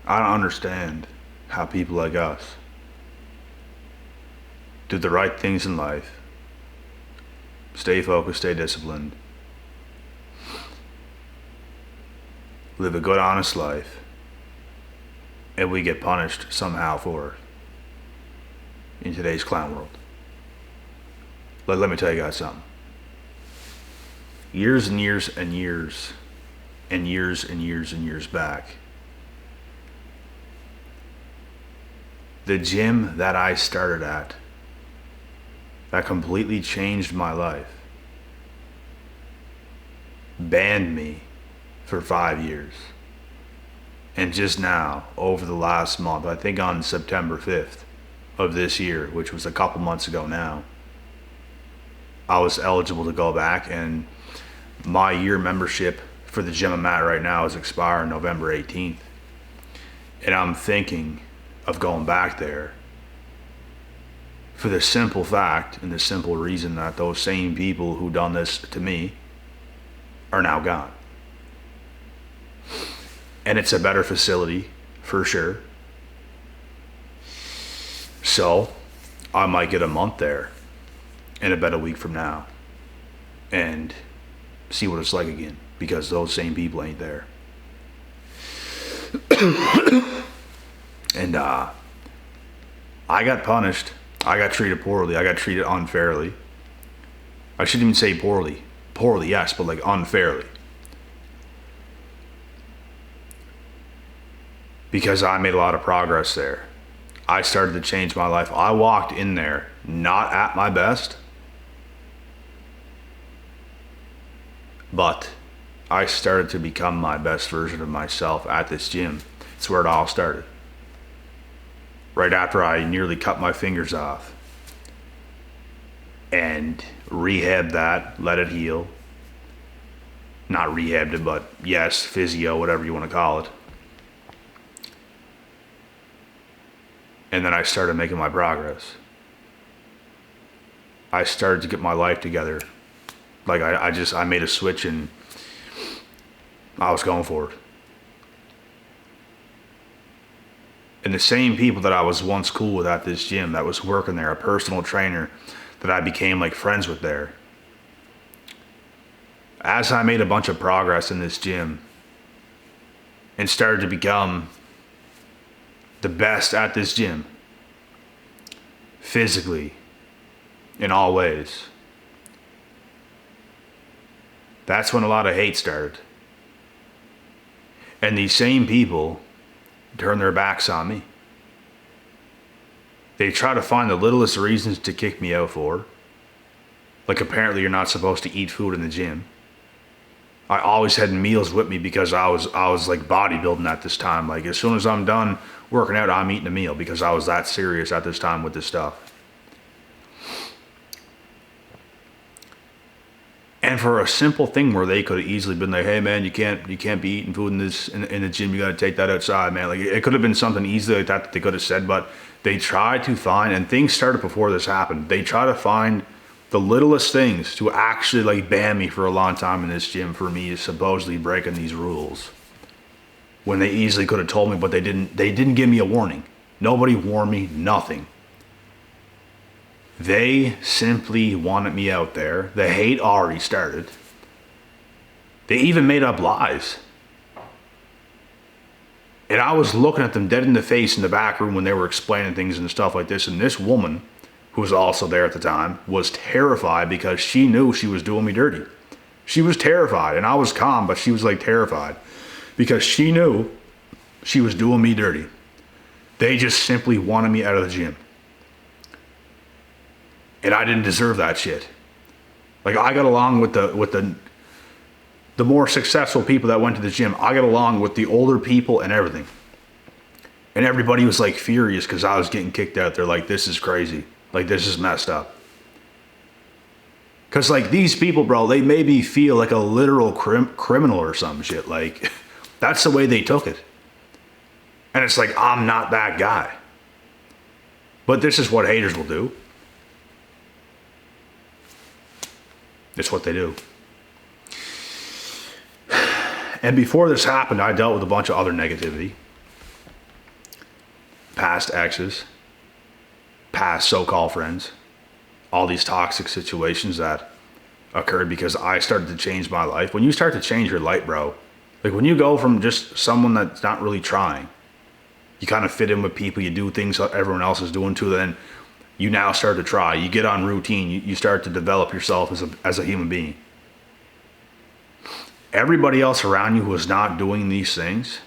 I don't understand how people like us do the right things in life, stay focused, stay disciplined, live a good, honest life, and we get punished somehow for it in today's clown world. Let me tell you guys something. Years and years and years and years and years and years back, the gym that I started at, that completely changed my life, banned me for 5 years. And just now, over the last month, I think on September 5th of this year, which was a couple months ago now, I was eligible to go back, and my year membership for the gym I'm at right now is expiring November 18th. And I'm thinking of going back there for the simple fact and the simple reason that those same people who done this to me are now gone. And it's a better facility for sure. So I might get a month there in about a week from now and see what it's like again, because those same people ain't there. And I got punished. I got treated poorly. I got treated unfairly. I shouldn't even say poorly. Poorly, yes, but like unfairly. Because I made a lot of progress there. I started to change my life. I walked in there not at my best, but I started to become my best version of myself at this gym. It's where it all started. Right after I nearly cut my fingers off and rehabbed that, let it heal. Not rehabbed it, but yes, physio, whatever you want to call it. And then I started making my progress. I started to get my life together. Like I made a switch and I was going for it. And the same people that I was once cool with at this gym, that was working there, a personal trainer that I became like friends with there. As I made a bunch of progress in this gym and started to become the best at this gym, physically, in all ways, that's when a lot of hate started. And these same people turn their backs on me. They try to find the littlest reasons to kick me out for. Like apparently you're not supposed to eat food in the gym. I always had meals with me because I was like bodybuilding at this time. Like as soon as I'm done working out, I'm eating a meal because I was that serious at this time with this stuff. And for a simple thing where they could have easily been like, hey man, you can't be eating food in the gym, you gotta take that outside, man. Like it could have been something easy like that they could have said, but they tried to find, and things started before this happened, they try to find the littlest things to actually like ban me for a long time in this gym for me supposedly breaking these rules. When they easily could have told me, but they didn't give me a warning. Nobody warned me, nothing. They simply wanted me out there. The hate already started. They even made up lies. And I was looking at them dead in the face in the back room when they were explaining things and stuff like this. And this woman, who was also there at the time, was terrified because she knew she was doing me dirty. She was terrified. And I was calm, but she was like terrified because she knew she was doing me dirty. They just simply wanted me out of the gym. And I didn't deserve that shit. Like I got along with the more successful people that went to the gym. I got along with the older people and everything. And everybody was like furious because I was getting kicked out. They're like, this is crazy. Like this is messed up. Because like these people, bro, they made me feel like a literal criminal or some shit. Like that's the way they took it. And it's like, I'm not that guy. But this is what haters will do. It's what they do. And before this happened, I dealt with a bunch of other negativity. past exes, past so-called friends, all these toxic situations that occurred because I started to change my life. When you start to change your light, bro, like when you go from just someone that's not really trying, you kind of fit in with people, you do things that everyone else is doing too, then you now start to try. You get on routine, you start to develop yourself as a human being. Everybody else around you who is not doing these things,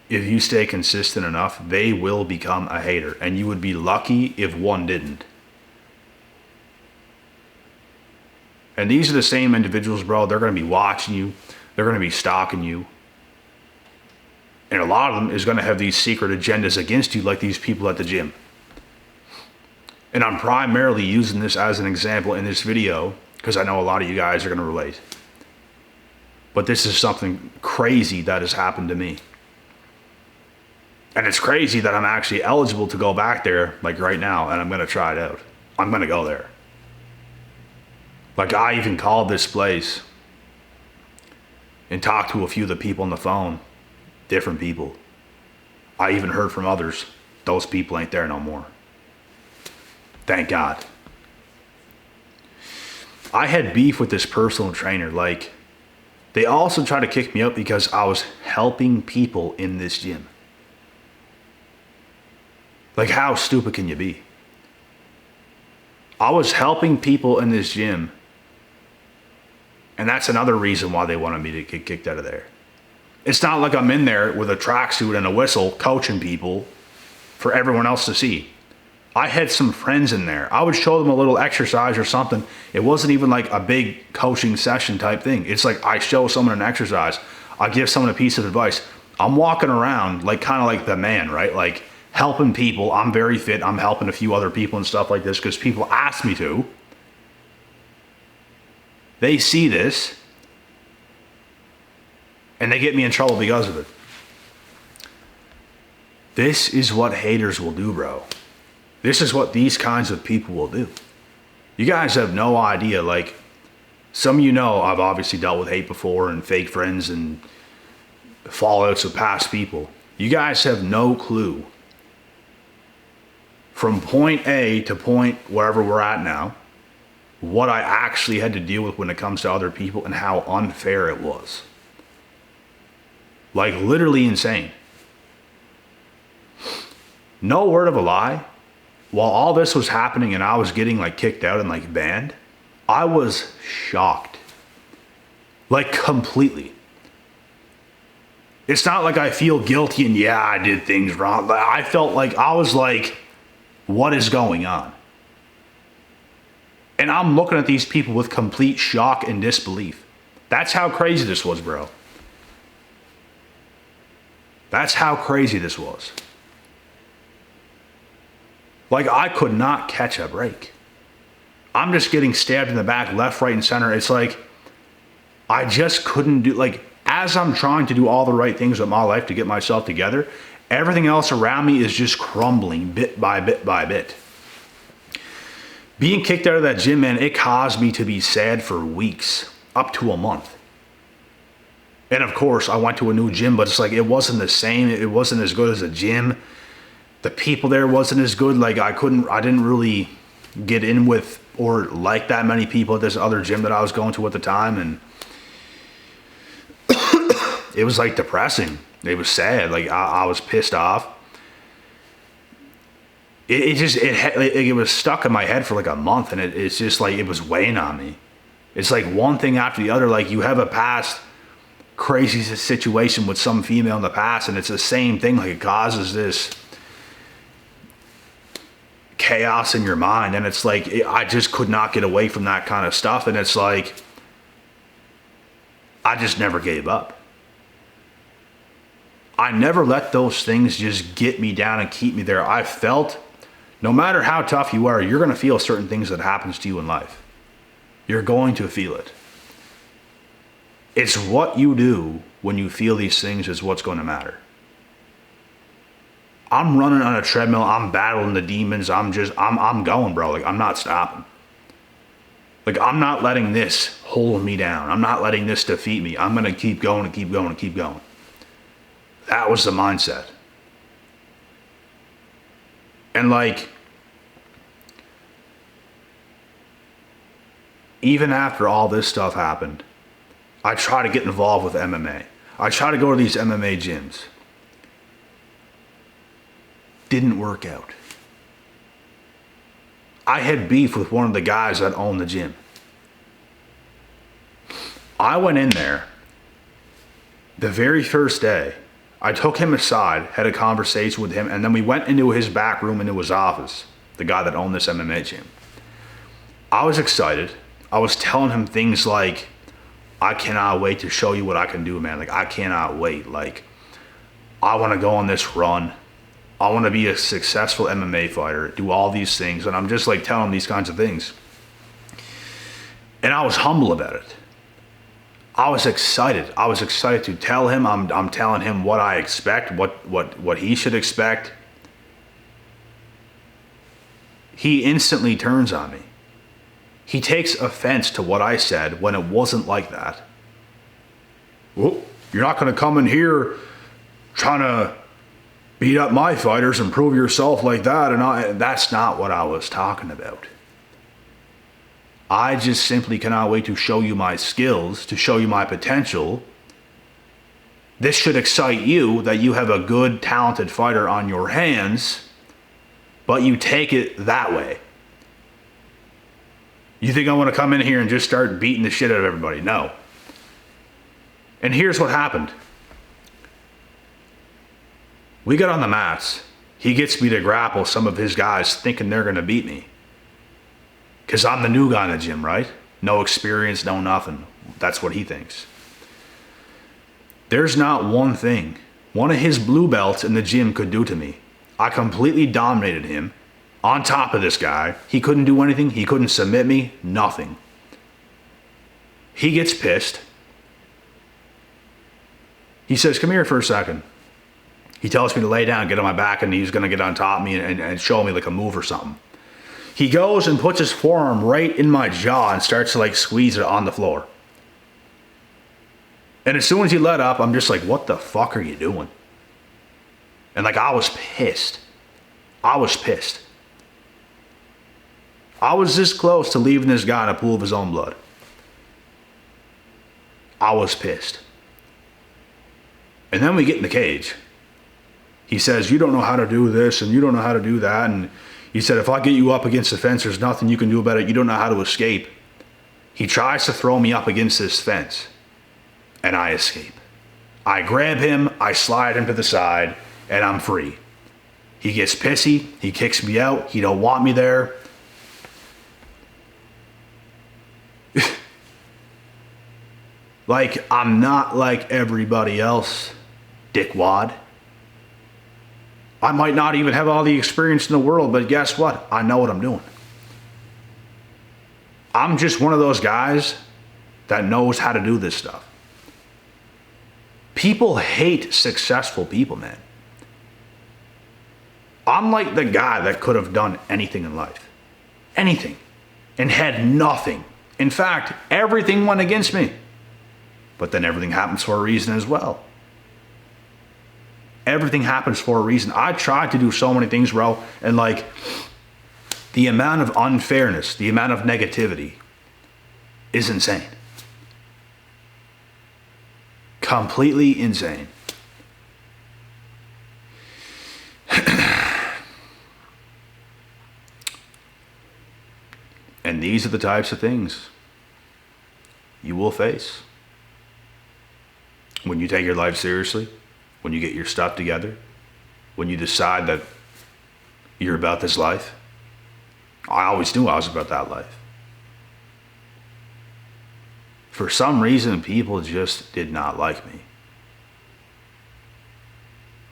if you stay consistent enough, they will become a hater. And you would be lucky if one didn't. And these are the same individuals, bro. They're going to be watching you. They're going to be stalking you. And a lot of them is going to have these secret agendas against you, like these people at the gym. And I'm primarily using this as an example in this video because I know a lot of you guys are going to relate. But this is something crazy that has happened to me. And it's crazy that I'm actually eligible to go back there, like right now, and I'm going to try it out. I'm going to go there. Like, I even called this place and talked to a few of the people on the phone, different people. I even heard from others, those people ain't there no more. Thank God. I had beef with this personal trainer. Like, they also tried to kick me out because I was helping people in this gym. Like, how stupid can you be? I was helping people in this gym. And that's another reason why they wanted me to get kicked out of there. It's not like I'm in there with a tracksuit and a whistle coaching people for everyone else to see. I had some friends in there. I would show them a little exercise or something. It wasn't even like a big coaching session type thing. It's like I show someone an exercise. I give someone a piece of advice. I'm walking around like kind of like the man, right? Like helping people. I'm very fit. I'm helping a few other people and stuff like this because people ask me to. They see this and they get me in trouble because of it. This is what haters will do, bro. This is what these kinds of people will do. You guys have no idea. Like, some of you know I've obviously dealt with hate before and fake friends and fallouts of past people. You guys have no clue. From point A to point wherever we're at now, what I actually had to deal with when it comes to other people and how unfair it was. Like, literally insane. No word of a lie. While all this was happening and I was getting like kicked out and like banned, I was shocked. Like, completely. It's not like I feel guilty and yeah, I did things wrong. I felt like, I was like, what is going on? And I'm looking at these people with complete shock and disbelief. That's how crazy this was, bro. That's how crazy this was. Like, I could not catch a break. I'm just getting stabbed in the back, left, right, and center. It's like, I just couldn't do, like, as I'm trying to do all the right things with my life to get myself together, everything else around me is just crumbling bit by bit by bit. Being kicked out of that gym, man, it caused me to be sad for weeks, up to a month. And of course, I went to a new gym, but it's like, it wasn't the same. It wasn't as good as a gym. The people there wasn't as good. Like, I didn't really get in with or like that many people at this other gym that I was going to at the time. And it was like depressing. It was sad. Like, I was pissed off. It was stuck in my head for like a month, and it's just like, it was weighing on me. It's like one thing after the other. Like, you have a past crazy situation with some female in the past, and it's the same thing. Like, it causes this chaos in your mind, and it's like, I just could not get away from that kind of stuff. And it's like, I just never gave up. I never let those things just get me down and keep me there. I felt, no matter how tough you are, you're going to feel certain things that happens to you in life. You're going to feel it. It's what you do when you feel these things is what's going to matter. I'm running on a treadmill. I'm battling the demons. I'm going, bro. Like, I'm not stopping. Like, I'm not letting this hold me down. I'm not letting this defeat me. I'm going to keep going and keep going and keep going. That was the mindset. And like, even after all this stuff happened, I try to get involved with MMA. I try to go to these MMA gyms. Didn't work out. I had beef with one of the guys that owned the gym. I went in there the very first day. I took him aside, had a conversation with him, and then we went into his back room, into his office, the guy that owned this MMA gym. I was excited. I was telling him things like, I cannot wait to show you what I can do, man. Like, I cannot wait. Like, I want to go on this run. I want to be a successful MMA fighter, do all these things. And I'm just like telling him these kinds of things. And I was humble about it. I was excited. I was excited to tell him. I'm telling him what I expect, what he should expect. He instantly turns on me. He takes offense to what I said when it wasn't like that. Well, you're not going to come in here trying to beat up my fighters and prove yourself like that. And that's not what I was talking about. I just simply cannot wait to show you my skills, to show you my potential. This should excite you that you have a good, talented fighter on your hands, but you take it that way. You think I want to come in here and just start beating the shit out of everybody? No. And here's what happened. We got on the mats. He gets me to grapple some of his guys thinking they're going to beat me. Because I'm the new guy in the gym, right? No experience, no nothing. That's what he thinks. There's not one thing one of his blue belts in the gym could do to me. I completely dominated him. On top of this guy, he couldn't do anything. He couldn't submit me. Nothing. He gets pissed. He says, come here for a second. He tells me to lay down, get on my back, and he's going to get on top of me and show me like a move or something. He goes and puts his forearm right in my jaw and starts to like squeeze it on the floor. And as soon as he let up, I'm just like, what the fuck are you doing? And like, I was pissed. I was pissed. I was this close to leaving this guy in a pool of his own blood. I was pissed. And then we get in the cage. He says, you don't know how to do this and you don't know how to do that. And he said, if I get you up against the fence, there's nothing you can do about it. You don't know how to escape. He tries to throw me up against this fence. And I escape. I grab him, I slide him to the side, and I'm free. He gets pissy. He kicks me out. He don't want me there. Like, I'm not like everybody else, dickwad. I might not even have all the experience in the world, but guess what? I know what I'm doing. I'm just one of those guys that knows how to do this stuff. People hate successful people, man. I'm like the guy that could have done anything in life. Anything. And had nothing. In fact, everything went against me. But then everything happens for a reason as well. Everything happens for a reason. I tried to do so many things, bro, and like the amount of unfairness, the amount of negativity is insane. Completely insane. And these are the types of things you will face when you take your life seriously. When you get your stuff together, when you decide that you're about this life. I always knew I was about that life. For some reason, people just did not like me.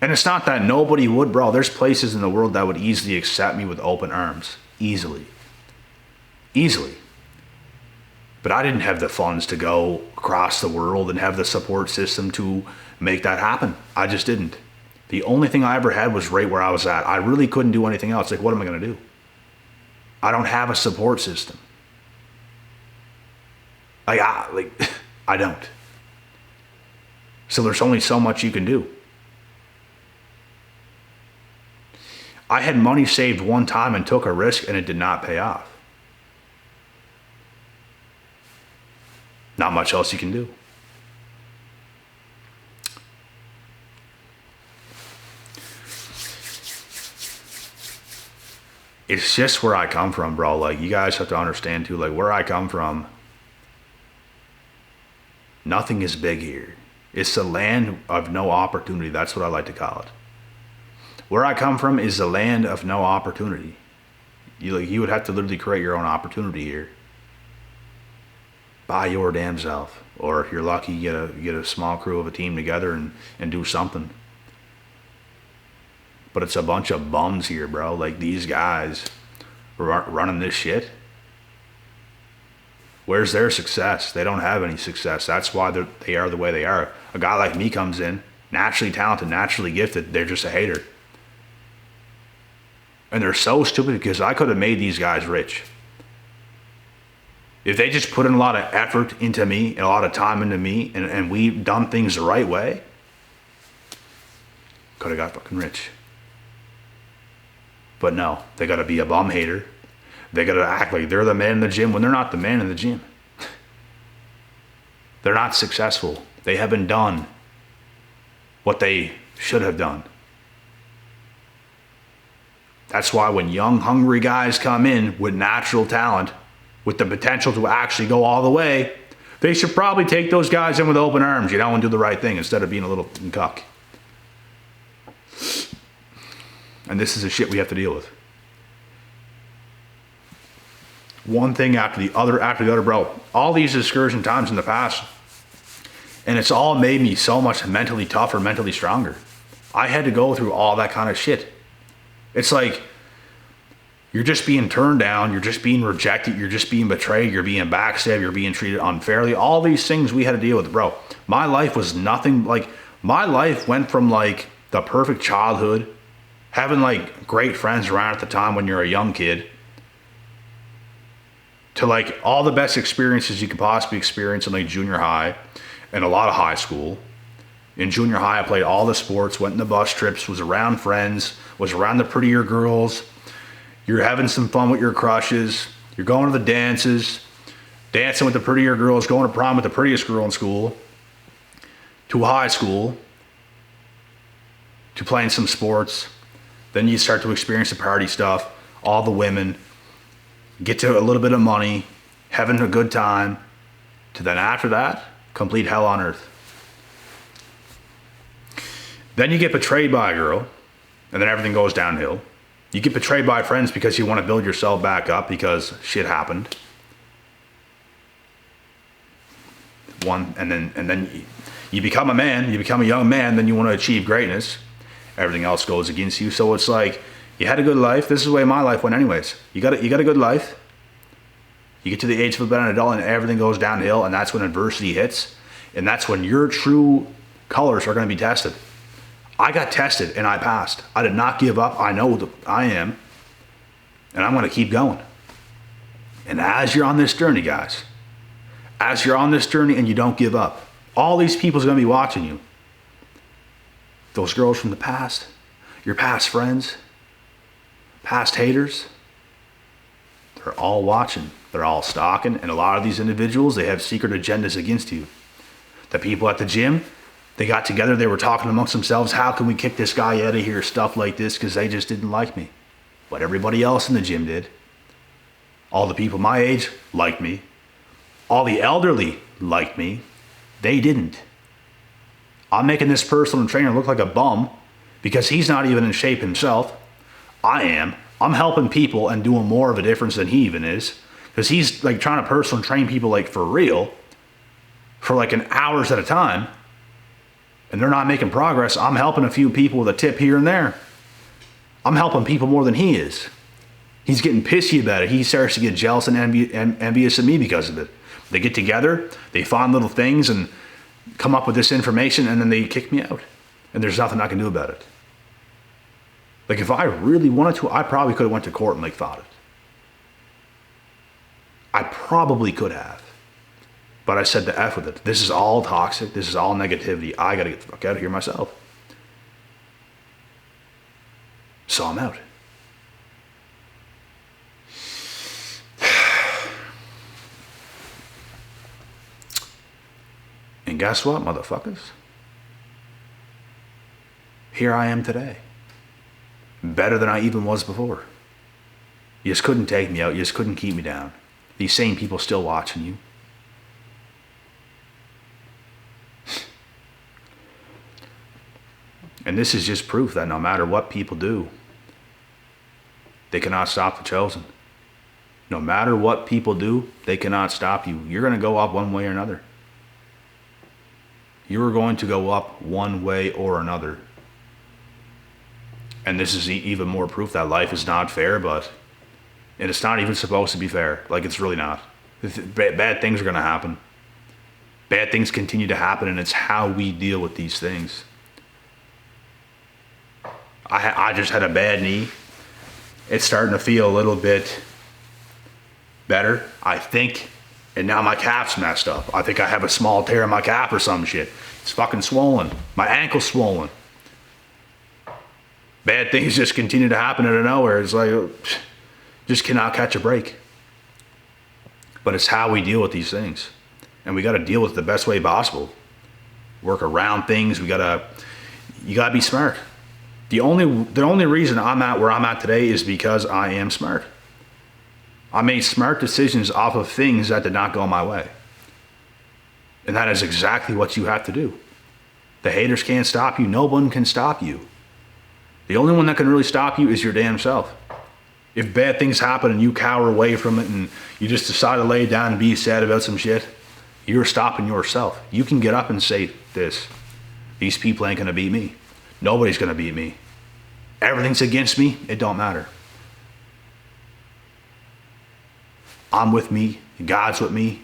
And it's not that nobody would, bro. There's places in the world that would easily accept me with open arms. Easily. Easily. But I didn't have the funds to go across the world and have the support system to make that happen. I just didn't. The only thing I ever had was right where I was at. I really couldn't do anything else. Like, what am I going to do? I don't have a support system. I don't. So there's only so much you can do. I had money saved one time and took a risk and it did not pay off. Not much else you can do. It's just where I come from, bro. Like, you guys have to understand too, like, where I come from, nothing is big here. It's the land of no opportunity. That's what I like to call it. Where I come from is the land of no opportunity. You would have to literally create your own opportunity here. By your damn self. Or if you're lucky, you get a small crew of a team together and do something. But it's a bunch of bums here, bro. Like, these guys running this shit. Where's their success? They don't have any success. That's why they are the way they are. A guy like me comes in, naturally talented, naturally gifted. They're just a hater. And they're so stupid because I could have made these guys rich. If they just put in a lot of effort into me and a lot of time into me and we've done things the right way, could have got fucking rich. But no, they got to be a bum hater. They got to act like they're the man in the gym when they're not the man in the gym. They're not successful. They haven't done what they should have done. That's why when young, hungry guys come in with natural talent, with the potential to actually go all the way, they should probably take those guys in with open arms, and do the right thing instead of being a little cuck. And this is the shit we have to deal with. One thing after the other, bro. All these excursion times in the past, and it's all made me so much mentally tougher, mentally stronger. I had to go through all that kind of shit. It's like, you're just being turned down, you're just being rejected, you're just being betrayed, you're being backstabbed, you're being treated unfairly. All these things we had to deal with, bro. My life was nothing, like, my life went from like the perfect childhood, having like great friends around at the time when you're a young kid, to like all the best experiences you could possibly experience in like junior high and a lot of high school. In junior high, I played all the sports, went on the bus trips, was around friends, was around the prettier girls. You're having some fun with your crushes. You're going to the dances, dancing with the prettier girls, going to prom with the prettiest girl in school, to high school, to playing some sports. Then you start to experience the party stuff, all the women, get to a little bit of money, having a good time, to then after that, complete hell on earth. Then you get betrayed by a girl, and then everything goes downhill. You get betrayed by friends because you want to build yourself back up because shit happened. And then you become a man, you become a young man, then you want to achieve greatness. Everything else goes against you. So it's like, you had a good life. This is the way my life went anyways. You got a good life. You get to the age of an adult and everything goes downhill, and that's when adversity hits. And that's when your true colors are going to be tested. I got tested and I passed. I did not give up. I know that I am. And I'm going to keep going. And as you're on this journey, guys, as you're on this journey and you don't give up, all these people are going to be watching you. Those girls from the past, your past friends, past haters, they're all watching. They're all stalking. And a lot of these individuals, they have secret agendas against you. The people at the gym, they got together, they were talking amongst themselves, how can we kick this guy out of here, stuff like this, because they just didn't like me. But everybody else in the gym did. All the people my age liked me. All the elderly liked me. They didn't. I'm making this personal trainer look like a bum because he's not even in shape himself. I am. I'm helping people and doing more of a difference than he even is, because he's like trying to personal train people like for real for like an hours at a time. And they're not making progress. I'm helping a few people with a tip here and there. I'm helping people more than he is. He's getting pissy about it. He starts to get jealous and envious of me because of it. They get together, they find little things and come up with this information, and then they kick me out. And there's nothing I can do about it. Like, if I really wanted to, I probably could have went to court and like fought it. I probably could have. But I said the F with it. This is all toxic. This is all negativity. I got to get the fuck out of here myself. So I'm out. And guess what, motherfuckers? Here I am today. Better than I even was before. You just couldn't take me out. You just couldn't keep me down. These same people still watching you. And this is just proof that no matter what people do, they cannot stop the chosen. No matter what people do, they cannot stop you. You're going to go up one way or another. You're going to go up one way or another. And this is even more proof that life is not fair, and it's not even supposed to be fair. Like, it's really not. Bad things are going to happen. Bad things continue to happen, and it's how we deal with these things. I just had a bad knee. It's starting to feel a little bit better, I think. And now my calf's messed up. I think I have a small tear in my calf or some shit. It's fucking swollen. My ankle's swollen. Bad things just continue to happen out of nowhere. It's like, just cannot catch a break. But it's how we deal with these things. And we got to deal with it the best way possible. Work around things. You got to be smart. The only reason I'm at where I'm at today is because I am smart. I made smart decisions off of things that did not go my way. And that is exactly what you have to do. The haters can't stop you. No one can stop you. The only one that can really stop you is your damn self. If bad things happen and you cower away from it and you just decide to lay down and be sad about some shit, you're stopping yourself. You can get up and say this: these people ain't gonna beat me. Nobody's gonna beat me. Everything's against me. It don't matter. I'm with me. God's with me.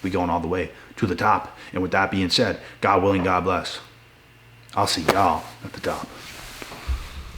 We going all the way to the top. And with that being said, God willing, God bless. I'll see y'all at the top.